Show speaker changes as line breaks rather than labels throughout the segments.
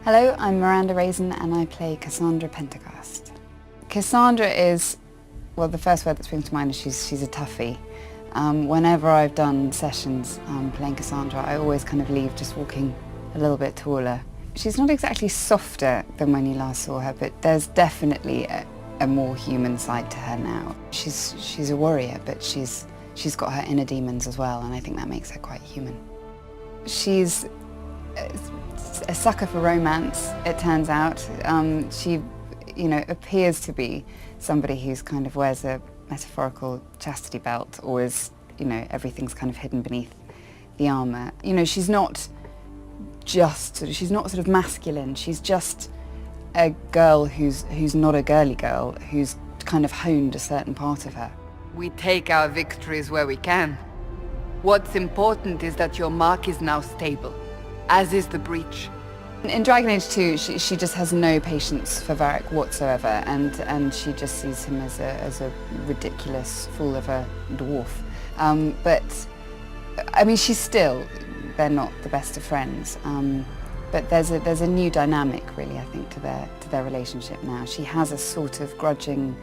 Hello, I'm Miranda Raisin and I play Cassandra Pentecost. Cassandra is, well, the first word that springs to mind is she's a toughie. Whenever I've done sessions playing Cassandra, I always kind of leave just walking a little bit taller. She's not exactly softer than when you last saw her, but there's definitely a more human side to her now. She's a warrior, but she's got her inner demons as well, and I think that makes her quite human. She's a sucker for romance, it turns out. She, appears to be somebody who's kind of wears a metaphorical chastity belt, or is, everything's kind of hidden beneath the armour. She's not sort of masculine. She's just a girl who's not a girly girl, who's kind of honed a certain part of her.
We take our victories where we can. What's important is that your mark is now stable, as is the breach.
In Dragon Age 2, she just has no patience for Varric whatsoever, and she just sees him as a ridiculous fool of a dwarf. But I mean, they're not the best of friends. But there's a new dynamic, really, I think, to their relationship now. She has a sort of grudging,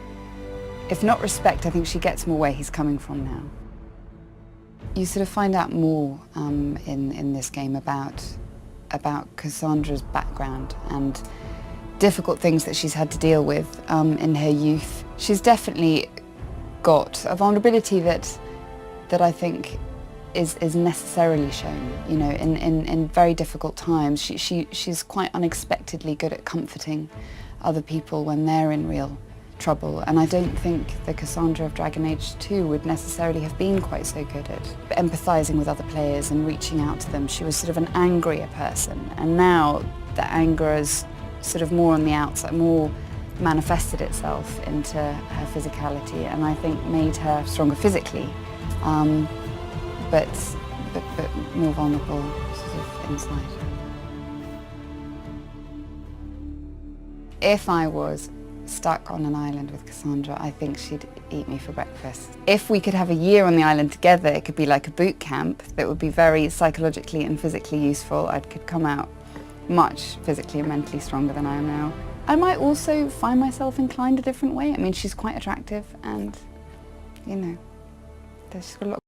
if not respect, I think she gets more where he's coming from now. You sort of find out more in this game about Cassandra's background and difficult things that she's had to deal with in her youth. She's definitely got a vulnerability that I think is necessarily shown. In very difficult times, she's quite unexpectedly good at comforting other people when they're in real trouble, and I don't think the Cassandra of Dragon Age 2 would necessarily have been quite so good at empathising with other players and reaching out to them. She was sort of an angrier person, and now the anger is sort of more on the outside, more manifested itself into her physicality, and I think made her stronger physically, but more vulnerable sort of inside. If I was stuck on an island with Cassandra, I think she'd eat me for breakfast. If we could have a year on the island together, it could be like a boot camp that would be very psychologically and physically useful. I could come out much physically and mentally stronger than I am now. I might also find myself inclined a different way. I mean, she's quite attractive, and she's got a lot